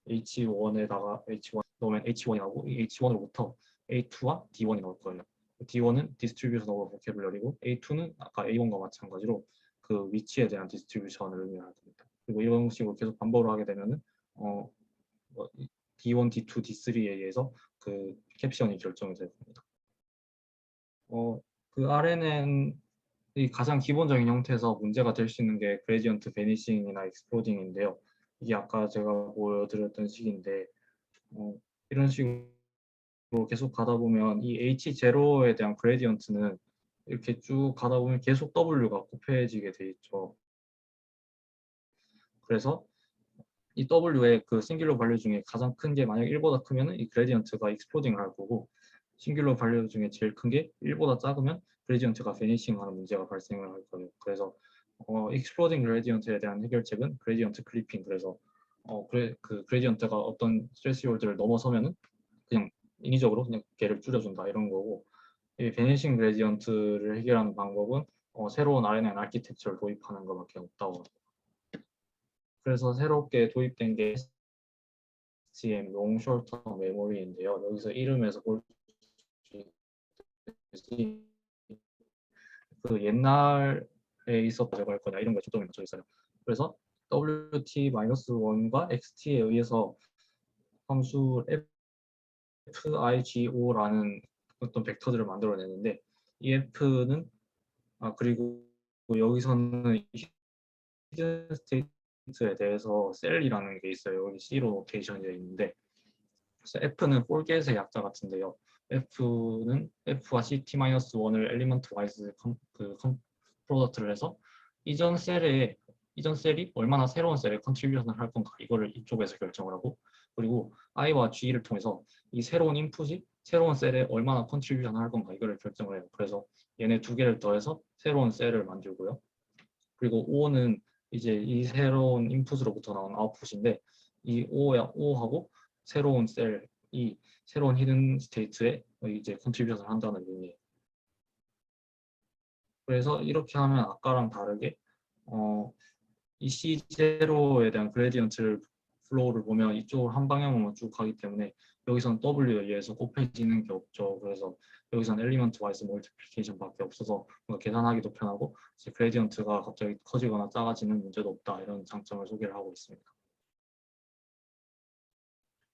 H1에다가 H1 넣으면 H1이 나오고 이 H1으로부터 A2와 D1이 나올 거예요. D1은 디스트리뷰션 오브 보캐블러리고 A2는 아까 A1과 마찬가지로 그 위치에 대한 디스트리뷰션을 의미할 겁니다. 그리고 이런 식으로 계속 반복을 하게 되면은 뭐 D1, D2, D3에 의해서 그 캡션이 결정이 될 겁니다. 그 RNN이 가장 기본적인 형태에서 문제가 될 수 있는 게 그레디언트 베니싱이나 익스플로딩인데요. 이게 아까 제가 보여드렸던 식인데 이런 식으로 계속 가다 보면 이 H0에 대한 그레디언트는 이렇게 쭉 가다 보면 계속 W가 곱해지게 돼 있죠. 그래서 이 W의 그 싱귤러 발류 중에 가장 큰 게 만약 1보다 크면은 이 그레디언트가 익스플로딩을 할 거고 싱귤러 발류 중에 제일 큰 게 1보다 작으면 그레디언트가 베니싱하는 문제가 발생을 할 거예요. 그래서 익스플로딩 그레디언트에 대한 해결책은 그레디언트 클리핑. 그래서 그 그레디언트가 어떤 스트레스홀드를 넘어서면은 그냥 인위적으로 그냥 걔를 줄여준다 이런 거고, 이 베니싱 그레디언트를 해결하는 방법은 새로운 RNN 아키텍처를 도입하는 것밖에 없다고 합니다. 그래서 새롭게 도입된 게 STM 롱 숄터 메모리인데요. 여기서 이름에서 볼 수 있듯이 그 옛날에 있었다고 할 거냐 이런 거에 초점이 맞춰 있어요. 그래서 WT-1과 XT에 의해서 함수 FIGO라는 어떤 벡터들을 만들어내는데 이 F는 그리고 여기서는 히든 스테이트에 대해서 셀이라는 게 있어요. 여기 C로 노테이션이 되어 있는데, 그래서 F는 폴겟의 약자 같은데요. F는 F와 CT-1을 엘리먼트 와이즈 프로덕트를 해서 이전 셀이 얼마나 새로운 셀에 컨트리뷰션을 할 건가 이거를 이쪽에서 결정을 하고, 그리고 I와 G를 통해서 이 새로운 인풋이 새로운 셀에 얼마나 컨트리뷰션을 할 건가 이거를 결정을 해요. 그래서 얘네 두 개를 더해서 새로운 셀을 만들고요. 그리고 O는 이제 이 새로운 인풋으로부터 나온 아웃풋인데, 이 O하고 새로운 셀이 새로운 히든 스테이트에 이제 컨트리뷰션을 한다는 의미예요. 그래서 이렇게 하면 아까랑 다르게 이 C0에 대한 그레디언트 플로우를 보면 이쪽으로 한 방향으로만 쭉 가기 때문에 여기서는 W에 의해서 곱해지는 게 없죠. 그래서 여기서는 엘리먼트 와이즈 멀티플리케이션밖에 없어서 뭔가 계산하기도 편하고 이제 그레디언트가 갑자기 커지거나 작아지는 문제도 없다 이런 장점을 소개를 하고 있습니다.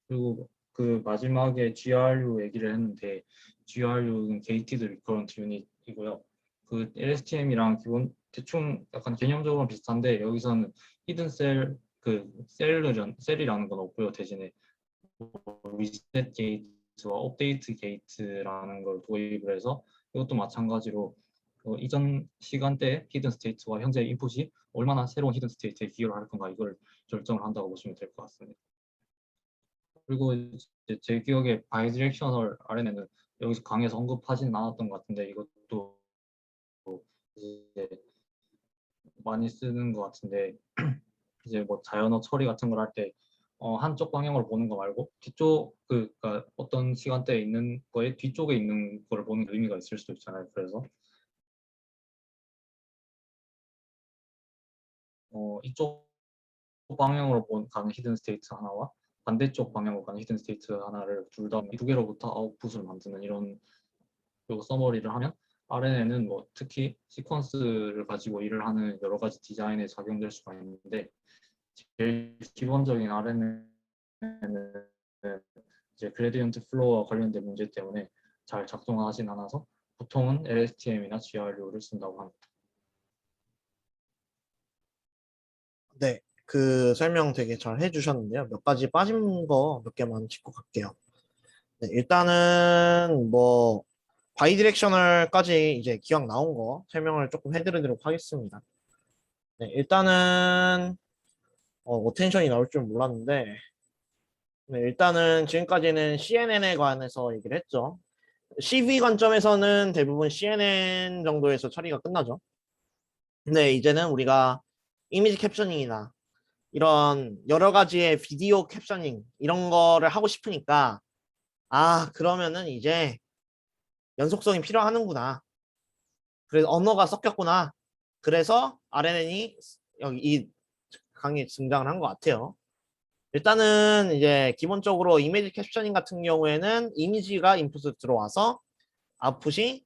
그리고 그 마지막에 GRU 얘기를 했는데 GRU는 Gated Recurrent Unit이고요. 그 LSTM이랑 기본 대충 약간 개념적으로 비슷한데 여기서는 히든 셀이라는 건 없고요. 대신에 리셋 게이트와 업데이트 게이트라는 걸 도입을 해서 이것도 마찬가지로 이전 시간대 히든 스테이트와 현재 인풋이 얼마나 새로운 히든 스테이트에 기여를 할 건가 이걸 결정을 한다고 보시면 될 것 같습니다. 그리고 이제 제 기억에 바이디렉셔널 RNN은 여기서 강의에서 언급하지는 않았던 것 같은데 이것도 이제 많이 쓰는 것 같은데 이제 뭐 자연어 처리 같은 걸 할 때 한쪽 방향으로 보는 거 말고 뒤쪽 그러니까 어떤 시간대에 있는 거에 뒤쪽에 있는 거를 보는 의미가 있을 수도 있잖아요. 그래서 이쪽 방향으로 가는 히든 스테이트 하나와 반대쪽 방향으로 가는 히든 스테이트 하나를 둘 다 두 개로부터 아웃풋을 만드는 이런 서머리를 하면 RNN은 뭐 특히 시퀀스를 가지고 일을 하는 여러 가지 디자인에 작용될 수가 있는데 제일 기본적인 RNN은 이제 그레디언트 플로우와 관련된 문제 때문에 잘 작동하진 않아서 보통은 LSTM이나 GRU를 쓴다고 합니다. 네, 그 설명 되게 잘 해주셨는데요. 몇 가지 빠진 거 몇 개만 짚고 갈게요. 네, 일단은 뭐 바이디렉셔널까지 이제 기억 나온 거 설명을 조금 해드리도록 하겠습니다. 네, 일단은 어텐션이 나올 줄 몰랐는데 네, 일단은 지금까지는 CNN에 관해서 얘기를 했죠. CV 관점에서는 대부분 CNN 정도에서 처리가 끝나죠. 근데 이제는 우리가 이미지 캡셔닝이나 이런 여러 가지의 비디오 캡셔닝 이런 거를 하고 싶으니까 그러면은 이제 연속성이 필요하는구나. 그래서 언어가 섞였구나. 그래서 RNN이 여기 이 강의에 등장을 한 것 같아요. 일단은 이제 기본적으로 이미지 캡셔닝 같은 경우에는 이미지가 인풋으로 들어와서 아웃풋이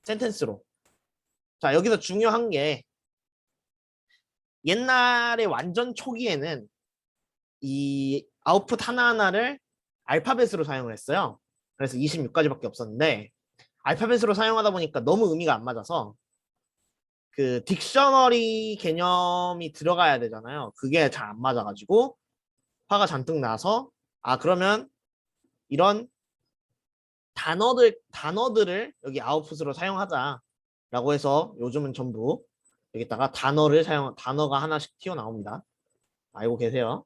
센텐스로. 자, 여기서 중요한 게 옛날에 완전 초기에는 이 아웃풋 하나하나를 알파벳으로 사용을 했어요. 그래서 26가지밖에 없었는데 알파벳으로 사용하다 보니까 너무 의미가 안 맞아서 그 딕셔너리 개념이 들어가야 되잖아요. 그게 잘 안 맞아가지고 화가 잔뜩 나서 아 그러면 이런 단어들을 여기 아웃풋으로 사용하자라고 해서 요즘은 전부 여기다가 단어가 하나씩 튀어나옵니다. 알고 계세요?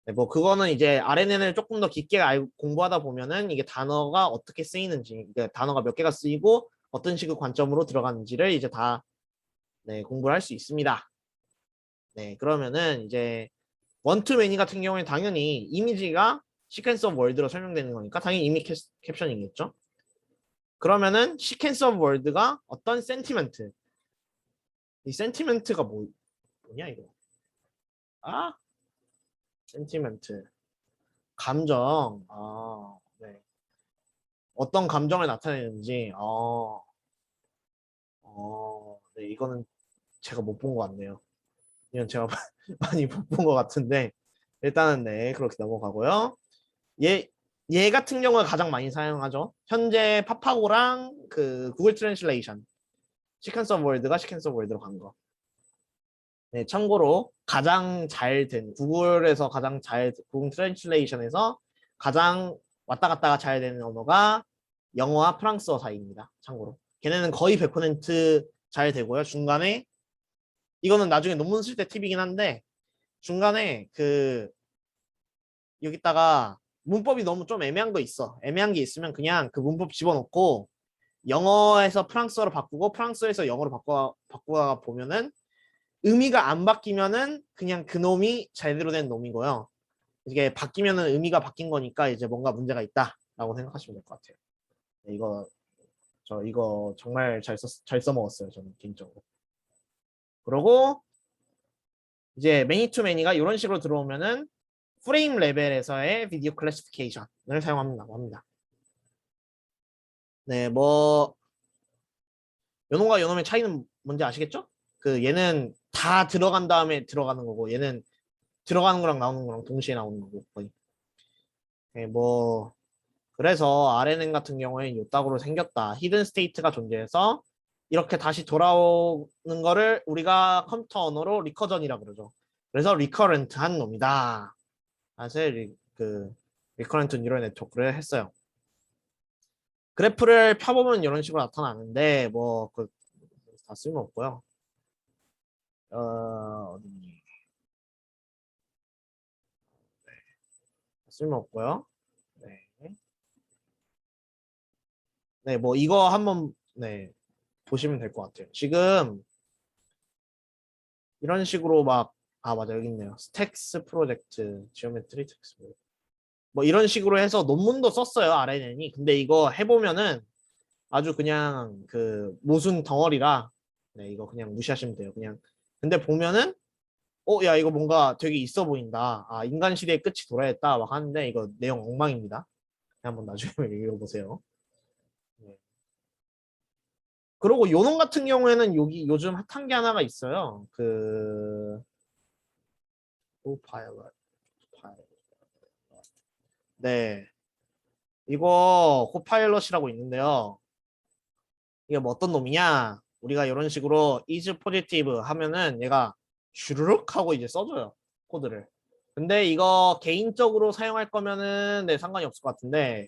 네, 뭐 그거는 이제 RNN을 조금 더 깊게 공부하다 보면은 이게 단어가 어떻게 쓰이는지, 이게 단어가 몇 개가 쓰이고 어떤 식의 관점으로 들어가는지를 이제 다 네, 공부를 할 수 있습니다. 네, 그러면은 이제 원투 매니 같은 경우에 당연히 이미지가 시퀀스 오브 월드로 설명되는 거니까 당연히 이미지 캡션이겠죠. 그러면은 시퀀스 오브 월드가 어떤 센티멘트, 이 센티멘트가 뭐냐 이거? 아, 센티멘트, 감정. 아, 네. 어떤 감정을 나타내는지. 네, 이거는 제가 못 본 것 같네요. 이건 제가 많이 못 본 것 같은데 일단은 네 그렇게 넘어가고요. 얘 같은 경우가 가장 많이 사용하죠. 현재 파파고랑 그 구글 트랜슬레이션 시퀀스 오브 월드가 시퀀스 오브 월드로 간 거. 네, 참고로 가장 잘 된 구글 트랜슬레이션에서 가장 왔다 갔다가 잘 되는 언어가 영어와 프랑스어 사이입니다. 참고로 걔네는 거의 100%잘 되고요. 중간에 이거는 나중에 논문 쓸 때 팁이긴 한데 중간에 그 여기다가 문법이 너무 좀 애매한 거 있어. 애매한 게 있으면 그냥 그 문법 집어넣고 영어에서 프랑스어로 바꾸고 프랑스어에서 영어로 바꾸가 보면은 의미가 안 바뀌면은 그냥 그 놈이 제대로 된 놈이고요. 이게 바뀌면은 의미가 바뀐 거니까 이제 뭔가 문제가 있다라고 생각하시면 될 것 같아요. 네, 이거 정말 잘 써먹었어요. 저는 개인적으로. 그러고 이제 매니 투 매니가 이런 식으로 들어오면은 프레임 레벨에서의 비디오 클래시피케이션을 사용한다고 합니다. 네, 뭐 요놈과 요놈의 차이는 뭔지 아시겠죠? 그 얘는 다 들어간 다음에 들어가는 거고 얘는 들어가는 거랑 나오는 거랑 동시에 나오는 거고 거의. 네, 뭐 그래서 RNN 같은 경우에는 요따구로 생겼다. 히든 스테이트가 존재해서 이렇게 다시 돌아오는 거를 우리가 컴퓨터 언어로 리커전이라 그러죠. 그래서 리커런트한 놈이다. 사실 그 리커런트 뉴럴 네트워크를 했어요. 그래프를 펴보면 이런 식으로 나타나는데 뭐 그 다 쓸모없고요. 어딨니? 쓸모없고요. 네. 네, 뭐 이거 한번 네 보시면 될 것 같아요. 지금 이런 식으로 막 맞아 여기 있네요. 스택스 프로젝트, 지오메트리 텍스트 뭐 이런 식으로 해서 논문도 썼어요 RNN이. 근데 이거 해보면은 아주 그냥 그 모순 덩어리라 네 이거 그냥 무시하시면 돼요. 그냥 근데 보면은 야 이거 뭔가 되게 있어 보인다. 아 인간 시대의 끝이 도래했다 막 하는데 이거 내용 엉망입니다. 한번 나중에 읽어보세요. 네. 그리고 요놈 같은 경우에는 여기 요즘 핫한 게 하나가 있어요. 그 파일럿. 네. 이거 코파일럿이라고 있는데요. 이게 뭐 어떤 놈이냐? 우리가 이런 식으로 is positive 하면은 얘가 슈르륵 하고 이제 써줘요. 코드를. 근데 이거 개인적으로 사용할 거면은 네, 상관이 없을 것 같은데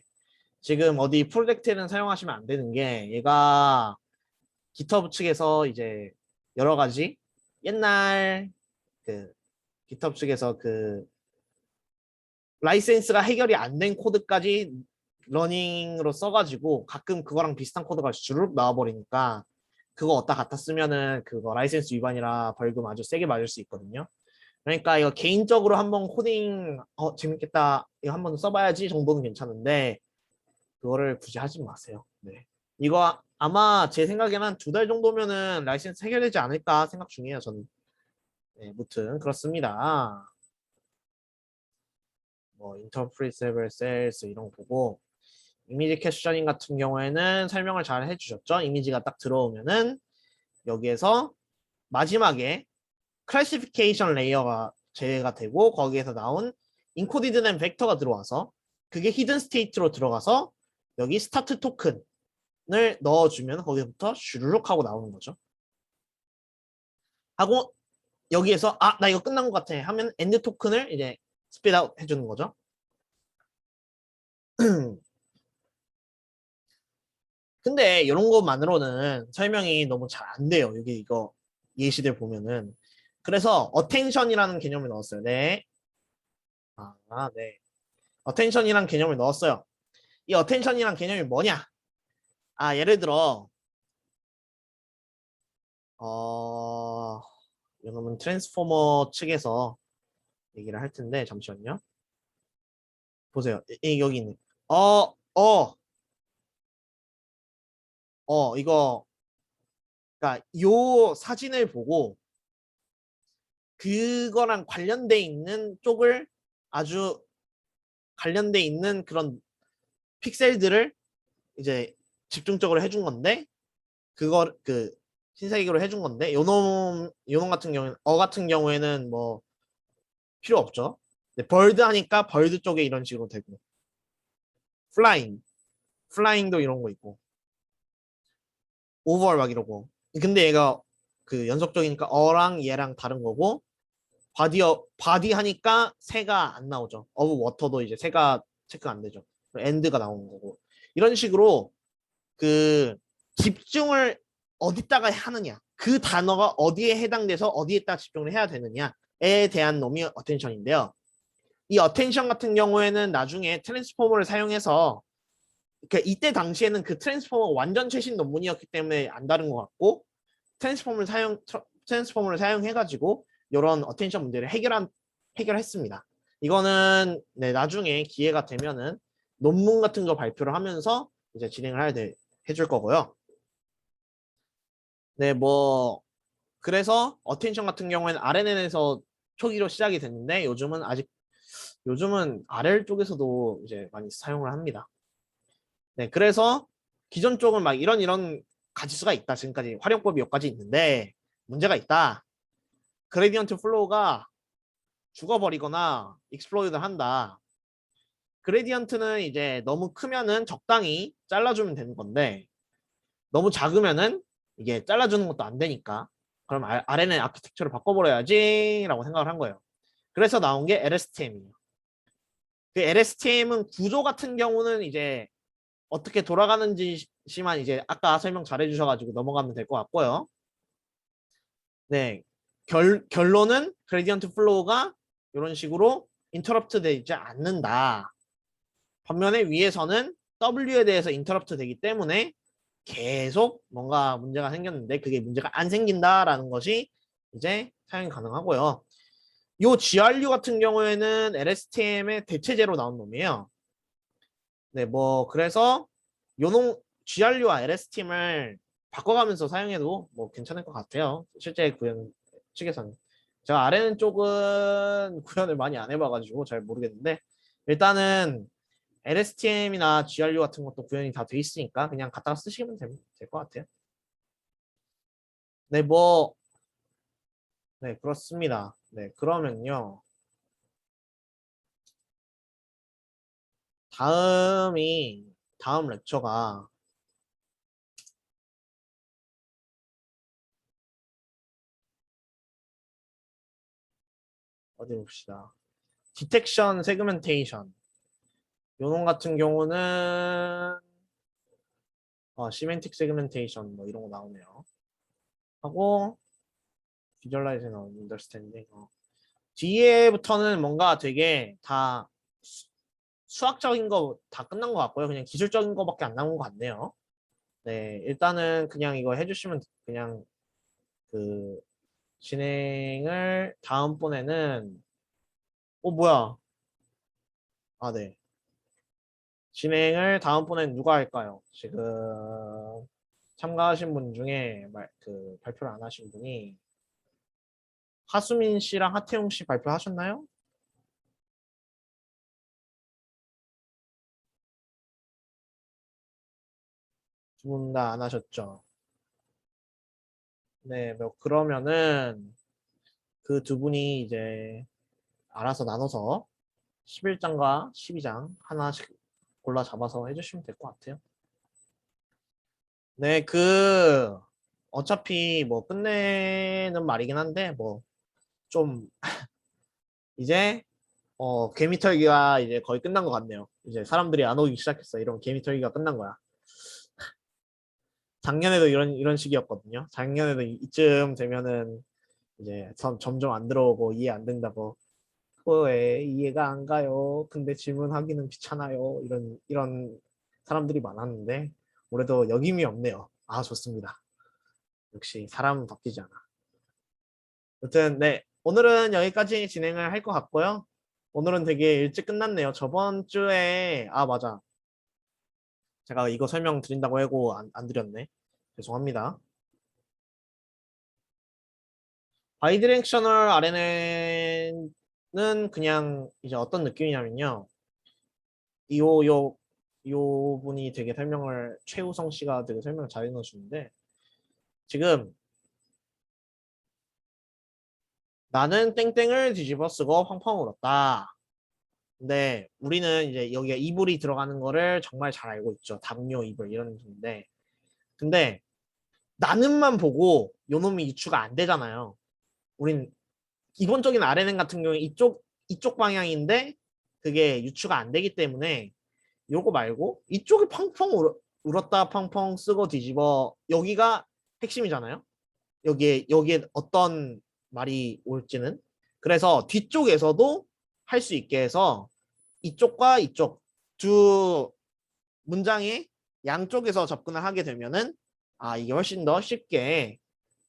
지금 어디 프로젝트에는 사용하시면 안 되는 게 얘가 GitHub 측에서 이제 여러 가지 옛날 그 GitHub 측에서 그 라이센스가 해결이 안 된 코드까지 러닝으로 써가지고 가끔 그거랑 비슷한 코드가 주르륵 나와버리니까 그거 어디다 갖다 쓰면은 그거 라이센스 위반이라 벌금 아주 세게 맞을 수 있거든요. 그러니까 이거 개인적으로 한번 코딩 재밌겠다 이거 한번 써봐야지 정도는 괜찮은데 그거를 굳이 하지 마세요. 네. 이거 아마 제 생각에는 한 2달 정도면은 라이센스 해결되지 않을까 생각 중이에요 저는. 네, 무튼 그렇습니다. 뭐 interpretable cells 이런 거 보고 이미지 캐셔닝 같은 경우에는 설명을 잘 해주셨죠. 이미지가 딱 들어오면은 여기에서 마지막에 클래시피케이션 레이어가 제외가 되고 거기에서 나온 인코디드 된 벡터가 들어와서 그게 히든 스테이트로 들어가서 여기 스타트 토큰을 넣어주면 거기부터 슈르륵 하고 나오는 거죠. 하고 여기에서 아 나 이거 끝난 것 같아 하면 엔드 토큰을 이제 스피드 아웃 해주는 거죠. 근데 이런 것만으로는 설명이 너무 잘 안 돼요. 여기 이거 예시들 보면은. 그래서 어텐션이라는 개념을 넣었어요. 네. 네. 어텐션이라는 개념을 넣었어요. 이 어텐션이라는 개념이 뭐냐? 예를 들어 이거는 트랜스포머 측에서 얘기를 할 텐데 잠시만요. 보세요. 여기 있네. 이거 그러니까 요 사진을 보고 그거랑 관련돼 있는 쪽을 아주 관련돼 있는 그런 픽셀들을 이제 집중적으로 해준 건데 그걸 그 신세계로 해준 건데 요놈 같은 경우는 같은 경우에는 뭐 필요 없죠. 근데 벌드 하니까 벌드 쪽에 이런 식으로 되고 플라잉도 이런 거 있고 오버월 막 이러고 근데 얘가 그 연속적이니까 어랑 얘랑 다른 거고 바디 하니까 새가 안 나오죠. 어브 워터도 이제 새가 체크가 안 되죠. 엔드가 나오는 거고 이런 식으로 그 집중을 어디다가 하느냐 그 단어가 어디에 해당돼서 어디에다 집중을 해야 되느냐에 대한 놈이 어텐션인데요. 이 어텐션 같은 경우에는 나중에 트랜스포머를 사용해서 그러니까 이때 당시에는 그 트랜스포머 완전 최신 논문이었기 때문에 안 다른 것 같고 트랜스포머를 사용해가지고 이런 어텐션 문제를 해결했습니다. 이거는 네, 나중에 기회가 되면은 논문 같은 거 발표를 하면서 이제 진행을 해줄 거고요. 네, 뭐 그래서 어텐션 같은 경우에는 RNN에서 초기로 시작이 됐는데 요즘은 RL 쪽에서도 이제 많이 사용을 합니다. 네, 그래서 기존 쪽은 막 이런 가지수가 있다. 지금까지 활용법이 몇 가지 있는데 문제가 있다. 그레디언트 플로우가 죽어버리거나 익스플로이드 한다. 그레디언트는 이제 너무 크면은 적당히 잘라주면 되는 건데 너무 작으면은 이게 잘라주는 것도 안 되니까 그럼 RNN 아키텍처를 바꿔버려야지 라고 생각을 한 거예요. 그래서 나온 게 LSTM이에요. 그 LSTM은 구조 같은 경우는 이제 어떻게 돌아가는지만 이제 아까 설명 잘해 주셔가지고 넘어가면 될 것 같고요. 네, 결론은 그레디언트 플로우가 이런 식으로 인터럽트 되지 않는다. 반면에 위에서는 W에 대해서 인터럽트 되기 때문에 계속 뭔가 문제가 생겼는데 그게 문제가 안 생긴다라는 것이 이제 사용이 가능하고요. 요 GRU 같은 경우에는 LSTM의 대체제로 나온 놈이에요. 네, 뭐 그래서 요놈 GRU와 LSTM을 바꿔가면서 사용해도 뭐 괜찮을 것 같아요. 실제 구현 측에서는. 제가 아래는 쪽은 구현을 많이 안 해봐가지고 잘 모르겠는데 일단은 LSTM이나 GRU 같은 것도 구현이 다 돼 있으니까 그냥 갖다가 쓰시면 될 것 같아요. 네, 뭐, 네, 그렇습니다. 네, 그러면요. 다음 렉처가 어디 봅시다. 디텍션 세그멘테이션. 요놈 같은 경우는 시멘틱 세그멘테이션 뭐 이런 거 나오네요. 하고 비주얼라이징 언더스탠딩. 뒤에부터는 뭔가 되게 다 수학적인 거 다 끝난 것 같고요. 그냥 기술적인 거밖에 안 남은 것 같네요. 네, 일단은 그냥 이거 해주시면 그냥 그 진행을 다음번에는 뭐야? 네. 진행을 다음번엔 누가 할까요? 지금 참가하신 분 중에 발표를 안 하신 분이 하수민 씨랑 하태용 씨 발표하셨나요? 두 분 다 안 하셨죠? 네, 뭐 그러면은 그 두 분이 이제 알아서 나눠서 11장과 12장 하나씩 골라 잡아서 해주시면 될 것 같아요. 네, 어차피 뭐 끝내는 말이긴 한데 뭐 좀 이제 개미 털기가 이제 거의 끝난 것 같네요. 이제 사람들이 안 오기 시작했어. 이런 개미 털기가 끝난 거야. 작년에도 이런 식이었거든요. 작년에도 이쯤 되면은 이제 점점 안 들어오고 이해 안 된다고. 왜 이해가 안 가요? 근데 질문하기는 귀찮아요. 이런 사람들이 많았는데 올해도 역임이 없네요. 아, 좋습니다. 역시 사람은 바뀌지 않아. 여튼 네, 오늘은 여기까지 진행을 할 것 같고요. 오늘은 되게 일찍 끝났네요. 저번 주에 맞아. 제가 이거 설명드린다고 하고 안 드렸네. 죄송합니다. 바이디렉셔널 RNN은 그냥 이제 어떤 느낌이냐면요. 요 분이 되게 최우성 씨가 되게 설명을 잘 해놓으시는데 지금 나는 땡땡을 뒤집어 쓰고 펑펑 울었다. 근데 우리는 이제 여기가 이불이 들어가는 거를 정말 잘 알고 있죠. 담요 이불 이런 건데. 근데 나는만 보고 요놈이 유추가 안 되잖아요. 우린 기본적인 RNN 같은 경우에 이쪽 방향인데 그게 유추가 안 되기 때문에 요거 말고 이쪽이 펑펑 울었다 펑펑 쓰고 뒤집어 여기가 핵심이잖아요. 여기에 어떤 말이 올지는 그래서 뒤쪽에서도 할 수 있게 해서 이쪽과 이쪽 두 문장의 양쪽에서 접근을 하게 되면은 이게 훨씬 더 쉽게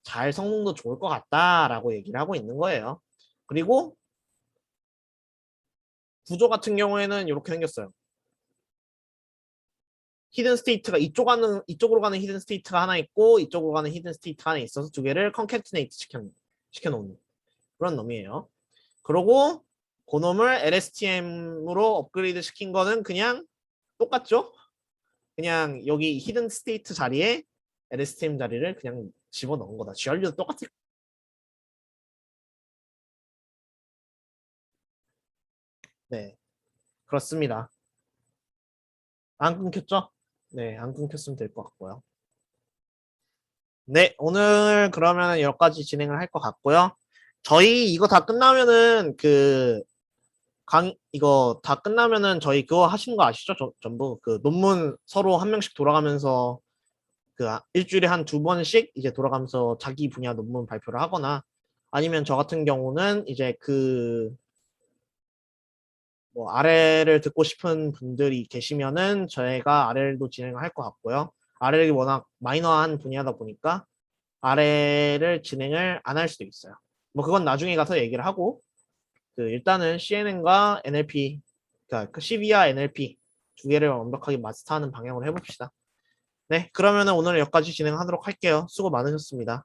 잘 성능도 좋을 것 같다라고 얘기를 하고 있는 거예요. 그리고 구조 같은 경우에는 이렇게 생겼어요. 히든 스테이트가 이쪽으로 가는 히든 스테이트가 하나 있고 이쪽으로 가는 히든 스테이트가 하나 있어서 두 개를 컨캐티네이트 시켜놓는 그런 놈이에요. 그리고 그놈을 LSTM으로 업그레이드 시킨 거는 그냥 똑같죠? 그냥 여기 히든 스테이트 자리에 LSTM 자리를 그냥 집어넣은 거다. GRU도 똑같을. 네, 그렇습니다. 안 끊겼죠? 네, 안 끊겼으면 될 것 같고요. 네, 오늘 그러면 여기까지 진행을 할 것 같고요. 저희 이거 다 끝나면은 이거 다 끝나면은 저희 그거 하시는 거 아시죠? 전부 그 논문 서로 한 명씩 돌아가면서 일주일에 한 두 번씩 이제 돌아가면서 자기 분야 논문 발표를 하거나 아니면 저 같은 경우는 이제 뭐 아래를 듣고 싶은 분들이 계시면은 저희가 아래도 진행을 할 것 같고요. 아래를 워낙 마이너한 분야다 보니까 아래를 진행을 안 할 수도 있어요. 뭐 그건 나중에 가서 얘기를 하고 일단은 CNN과 NLP, 그러니까 그 CV와 NLP 두 개를 완벽하게 마스터하는 방향으로 해봅시다. 네, 그러면은 오늘 여기까지 진행하도록 할게요. 수고 많으셨습니다.